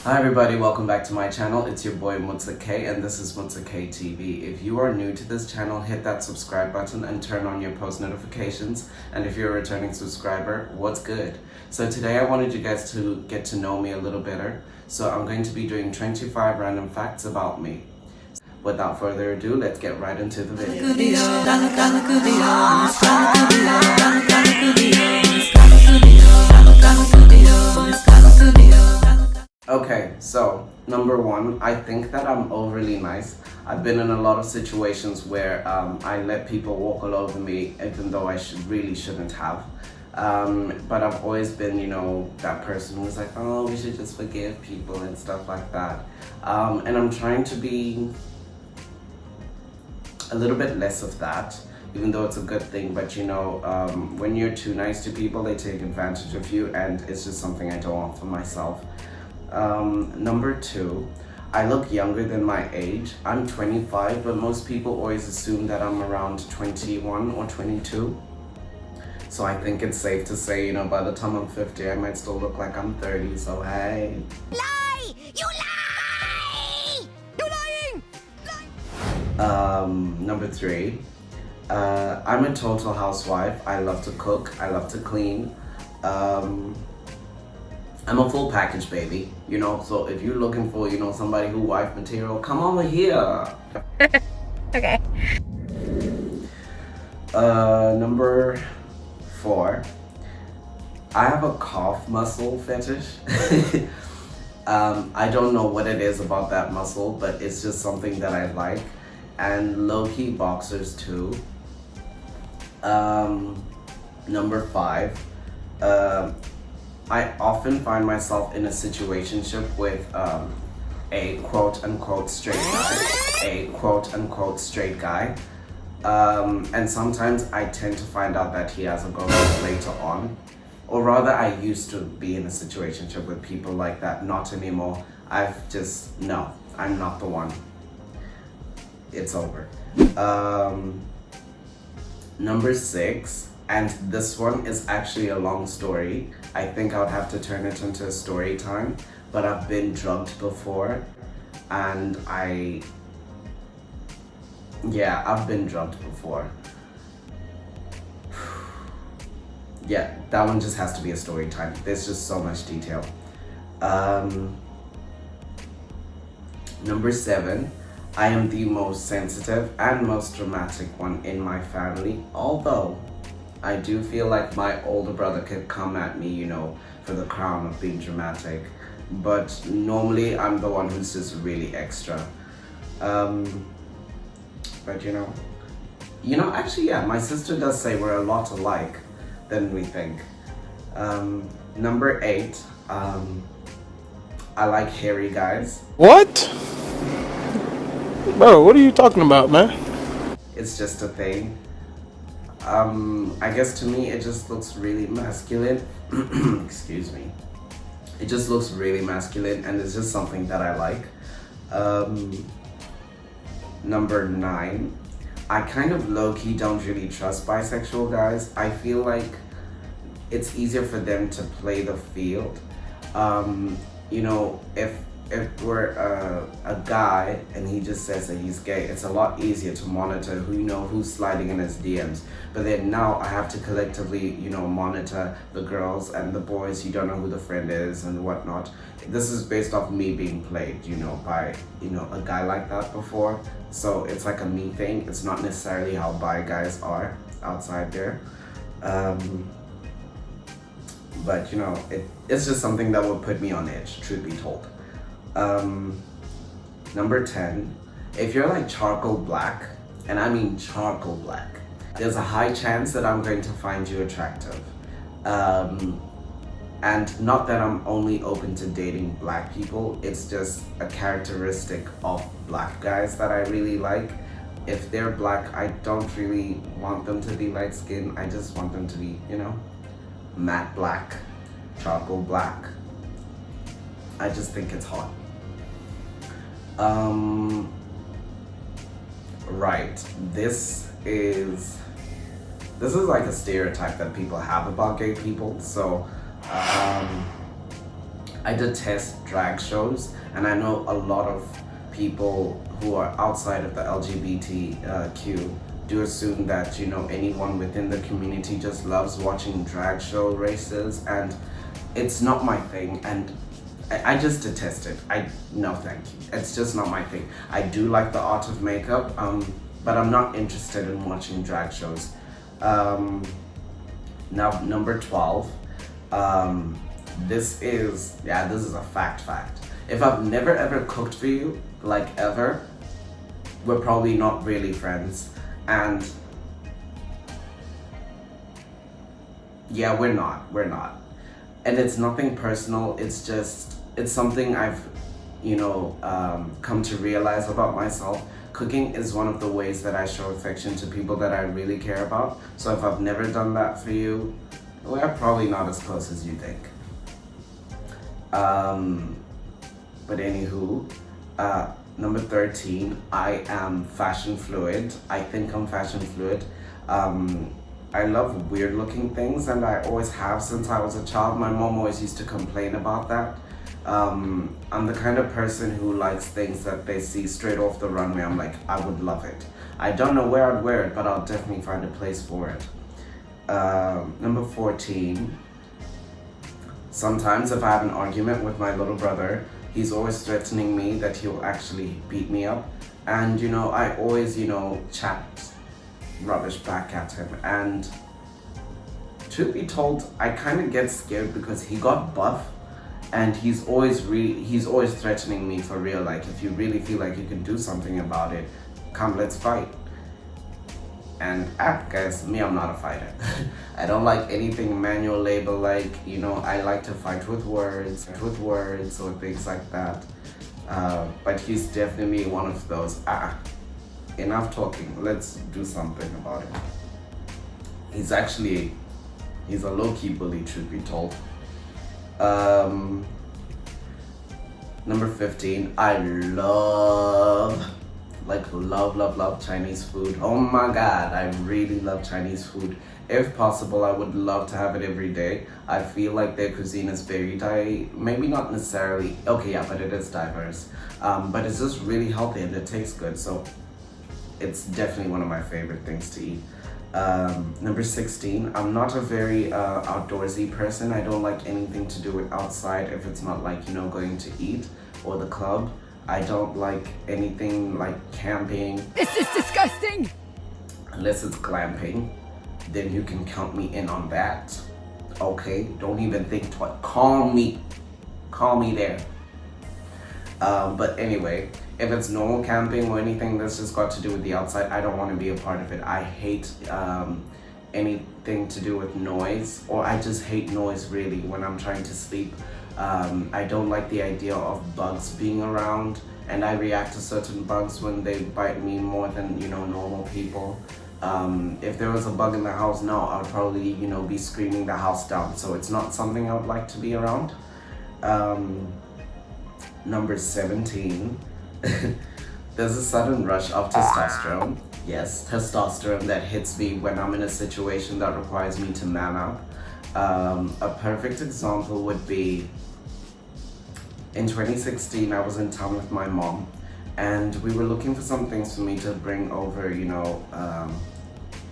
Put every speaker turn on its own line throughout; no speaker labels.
Hi everybody, welcome back to my channel. It's your boy Mutsa K and this is Mutsa K TV. If you are new to this channel, hit that subscribe button and turn on your post notifications. And if you're a returning subscriber, what's good? So today I wanted you guys to get to know me a little better. So I'm going to be doing 25 random facts about me. Without further ado, let's get right into the video. Okay, so number one, I think that I'm overly nice. I've been in a lot of situations where I let people walk all over me even though I really shouldn't have. But I've always been, that person who's like, oh, we should just forgive people and stuff like that. And I'm trying to be a little bit less of that, even though it's a good thing. But when you're too nice to people, they take advantage of you, and it's just something I don't want for myself. Number two, I look younger than my age. I'm 25, but most people always assume that I'm around 21 or 22. So I think it's safe to say, by the time I'm 50, I might still look like I'm 30, so hey.
Lie! You lie! You're lying!
Number three, I'm a total housewife. I love to cook, I love to clean. I'm a full package, baby, so if you're looking for, somebody who wife material, come over here.
Okay.
Number four, I have a calf muscle fetish. I don't know what it is about that muscle, but it's just something that I like. And low-key boxers too. Number five, I often find myself in a situationship with a quote-unquote straight guy. And sometimes I tend to find out that he has a girlfriend later on. Or rather, I used to be in a situationship with people like that. Not anymore. No, I'm not the one. It's over. Number six, and this one is actually a long story. I think I would have to turn it into a story time, but I've been drugged before, and I've been drugged before. Yeah, that one just has to be a story time. There's just so much detail. Number seven, I am the most sensitive and most dramatic one in my family, although I do feel like my older brother could come at me, for the crown of being dramatic. But normally I'm the one who's just really extra. But actually, yeah, my sister does say we're a lot alike than we think. Number eight, I like hairy guys.
What? Bro, what are you talking about, man?
It's just a thing. I guess to me it just looks really masculine. Excuse me. It just looks really masculine, and it's just something that I like. Number nine, I kind of low-key don't really trust bisexual guys. I feel like it's easier for them to play the field. If we're a guy and he just says that he's gay, it's a lot easier to monitor who's sliding in his DMs. But then now I have to collectively, monitor the girls and the boys. You don't know who the friend is and whatnot. This is based off me being played, by, a guy like that before. So it's like a me thing. It's not necessarily how bi guys are outside there. But it's just something that would put me on edge, truth be told. Number 10, if you're like charcoal black, and I mean charcoal black, there's a high chance that I'm going to find you attractive. And not that I'm only open to dating black people, it's just a characteristic of black guys that I really like. If they're black, I don't really want them to be light skinned, I just want them to be, matte black, charcoal black. I just think it's hot. Right, this is like a stereotype that people have about gay people. So I detest drag shows, and I know a lot of people who are outside of the LGBTQ do assume that, you know, anyone within the community just loves watching drag show races, and it's not my thing, and I just detest it. No, thank you. It's just not my thing. I do like the art of makeup, but I'm not interested in watching drag shows. Now, number 12. This is a fact. If I've never ever cooked for you, like ever, we're probably not really friends. And yeah, we're not. And it's nothing personal, it's something I've, come to realize about myself. Cooking is one of the ways that I show affection to people that I really care about. So if I've never done that for you, we're probably not as close as you think. But anywho, number 13, I am fashion fluid. I think I'm fashion fluid. I love weird looking things, and I always have since I was a child. My mom always used to complain about that. I'm the kind of person who likes things that they see straight off the runway. I'm like, I would love it. I don't know where I'd wear it, but I'll definitely find a place for it. Number 14, sometimes if I have an argument with my little brother, he's always threatening me that he'll actually beat me up. And, I always, chat rubbish back at him. And truth be told, I kind of get scared because he got buff, and he's always threatening me for real. Like, if you really feel like you can do something about it, come, let's fight. And guys, me, I'm not a fighter. I don't like anything manual labor, like, I like to fight with words or things like that. But he's definitely one of those, enough talking, let's do something about it. He's a low-key bully, truth be told. Number 15, I love Chinese food. Oh my god, I really love Chinese food. If possible, I would love to have it every day. I feel like their cuisine is very maybe not necessarily, okay, yeah, but it is diverse. But it's just really healthy and it tastes good, so it's definitely one of my favorite things to eat. Number 16, I'm not a very outdoorsy person. I don't like anything to do with outside if it's not like, going to eat or the club. I don't like anything like camping.
This is disgusting!
Unless it's glamping, then you can count me in on that. Okay, don't even think twice. Call me there. But anyway, if it's normal camping or anything that's just got to do with the outside, I don't want to be a part of it. I hate anything to do with noise, or I just hate noise really when I'm trying to sleep. I don't like the idea of bugs being around, and I react to certain bugs when they bite me more than, normal people. If there was a bug in the house, no, I'd probably, be screaming the house down. So it's not something I would like to be around. Number 17, there's a sudden rush of testosterone. Yes, testosterone that hits me when I'm in a situation that requires me to man up. A perfect example would be, in 2016, I was in town with my mom, and we were looking for some things for me to bring over,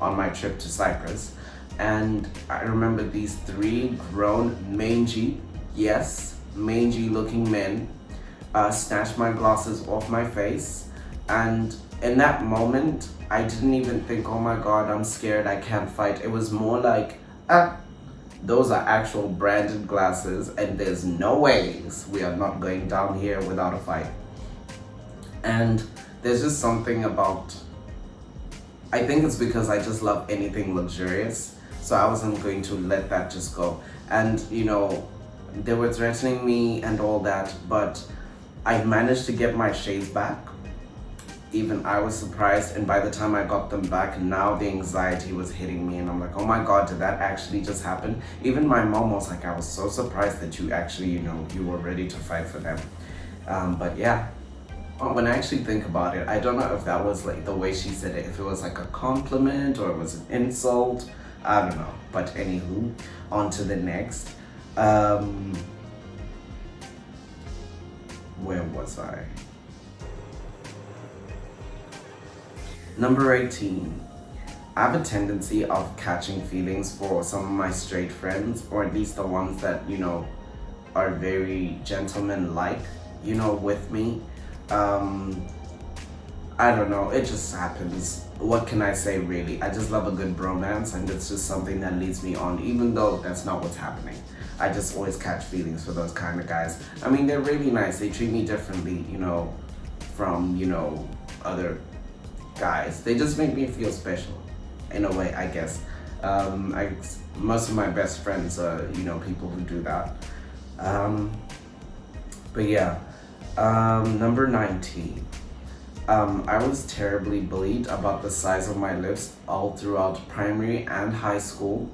on my trip to Cyprus. And I remember these 3 grown, mangy looking men snatched my glasses off my face. And in that moment, I didn't even think, oh my god, I'm scared, I can't fight. It was more like, those are actual branded glasses, and there's no ways we are not going down here without a fight. And there's just something about, I think it's because I just love anything luxurious, so I wasn't going to let that just go. And they were threatening me and all that, but I managed to get my shades back. Even I was surprised, and by the time I got them back, now the anxiety was hitting me, and I'm like, oh my god, did that actually just happen? Even my mom was like, I was so surprised that you actually, you were ready to fight for them. But yeah, when I actually think about it, I don't know if that was like the way she said it, if it was like a compliment or it was an insult, I don't know. But anywho, on to the next. Where was I? Number 18. I have a tendency of catching feelings for some of my straight friends, or at least the ones that, are very gentleman-like, with me. I don't know, it just happens. What can I say, really? I just love a good bromance, and it's just something that leads me on, even though that's not what's happening. I just always catch feelings for those kind of guys. I mean, they're really nice. They treat me differently, from, other guys. They just make me feel special, in a way, I guess. Most of my best friends are, people who do that. But yeah, number 19. I was terribly bullied about the size of my lips all throughout primary and high school,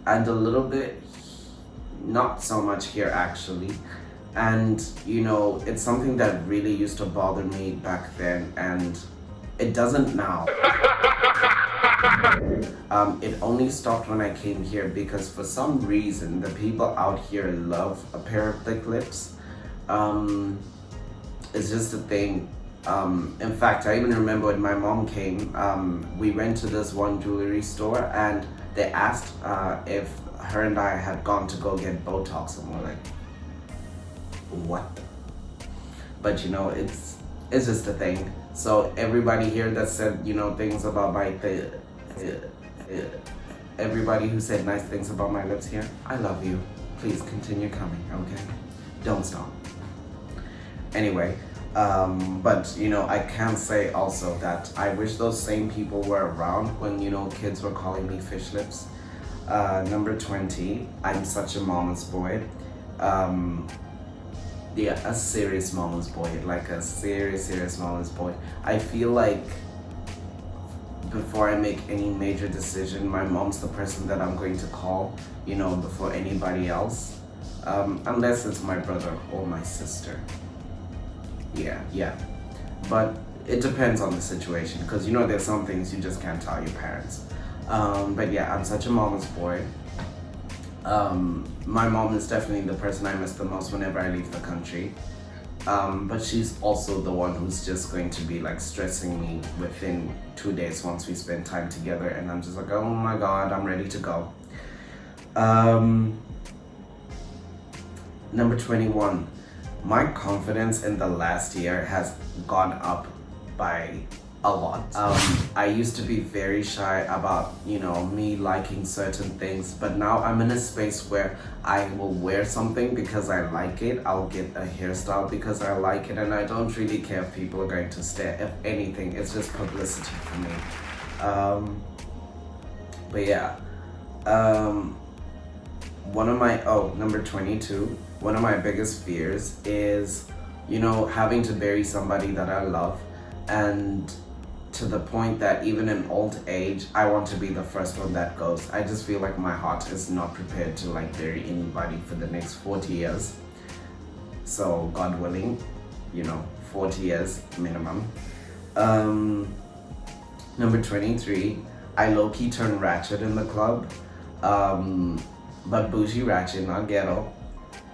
and a little bit, not so much here actually. And it's something that really used to bother me back then, and it doesn't now. It only stopped when I came here because for some reason the people out here love a pair of thick lips. It's just a thing. In fact, I even remember when my mom came, we went to this one jewelry store and they asked if her and I had gone to go get Botox, and we're like, what? But it's just a thing. So everybody here that said, things about my everybody who said nice things about my lips here, I love you. Please continue coming, okay? Don't stop. Anyway, but I can say also that I wish those same people were around when kids were calling me fish lips. Number 20, I'm such a mama's boy. Yeah, a serious mama's boy, like a serious mama's boy. I feel like before I make any major decision, my mom's the person that I'm going to call, before anybody else, unless it's my brother or my sister. Yeah, but it depends on the situation, because there's some things you just can't tell your parents. But yeah, I'm such a mama's boy. My mom is definitely the person I miss the most whenever I leave the country. But she's also the one who's just going to be like stressing me within 2 days once we spend time together, and I'm just like, oh my god, I'm ready to go. Number 21. My confidence in the last year has gone up by a lot. I used to be very shy about, me liking certain things, but now I'm in a space where I will wear something because I like it. I'll get a hairstyle because I like it, and I don't really care if people are going to stare. If anything, it's just publicity for me. But yeah, number 22, one of my biggest fears is, having to bury somebody that I love, and to the point that even in old age, I want to be the first one that goes. I just feel like my heart is not prepared to bury anybody for the next 40 years. So God willing, 40 years minimum. Number 23, I low-key turn ratchet in the club, but bougie ratchet, not ghetto,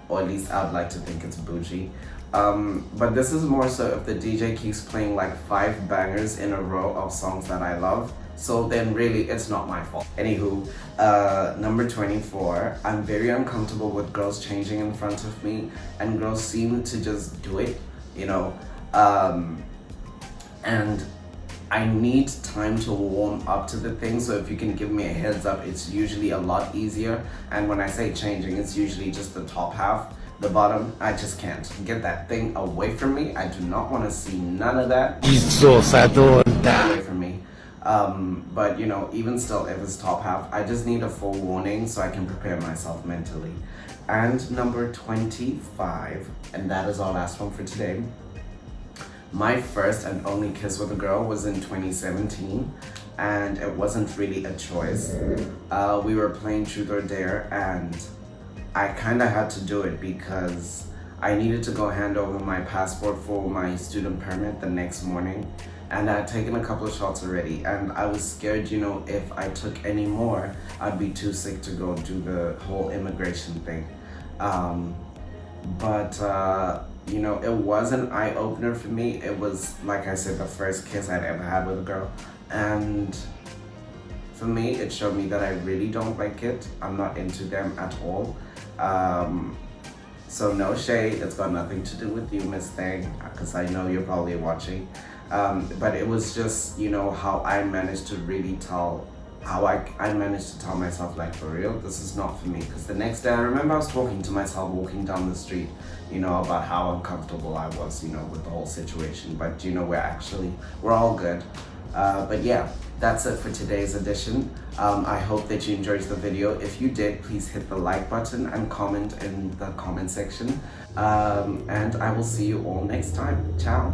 or at least I'd like to think it's bougie. But this is more so if the DJ keeps playing 5 bangers in a row of songs that I love, so then really it's not my fault. Anywho, number 24, I'm very uncomfortable with girls changing in front of me, and girls seem to just do it, and I need time to warm up to the thing, so if you can give me a heads up, it's usually a lot easier. And when I say changing, it's usually just the top half. The bottom, I just can't. Get that thing away from me. I do not want to see none of that. Away from me. But even still, if it's top half, I just need a full warning so I can prepare myself mentally. And number 25, and that is our last one for today. My first and only kiss with a girl was in 2017, and it wasn't really a choice. We were playing Truth or Dare, and I kind of had to do it because I needed to go hand over my passport for my student permit the next morning, and I had taken a couple of shots already, and I was scared, if I took any more, I'd be too sick to go do the whole immigration thing. But you know, it was an eye-opener for me. It was, like I said, the first kiss I'd ever had with a girl. And for me, it showed me that I really don't like it. I'm not into them at all. So no shade, it's got nothing to do with you, Miss Thing, because I know you're probably watching. But it was just, you know, how I managed to really tell, how I managed to tell myself, like, for real, this is not for me. Because the next day, I remember I was talking to myself walking down the street, you know, about how uncomfortable I was, you know, with the whole situation. But, you know, we're all good. But yeah, that's it for today's edition. I hope that you enjoyed the video. If you did, please hit the like button and comment in the comment section. And I will see you all next time. Ciao.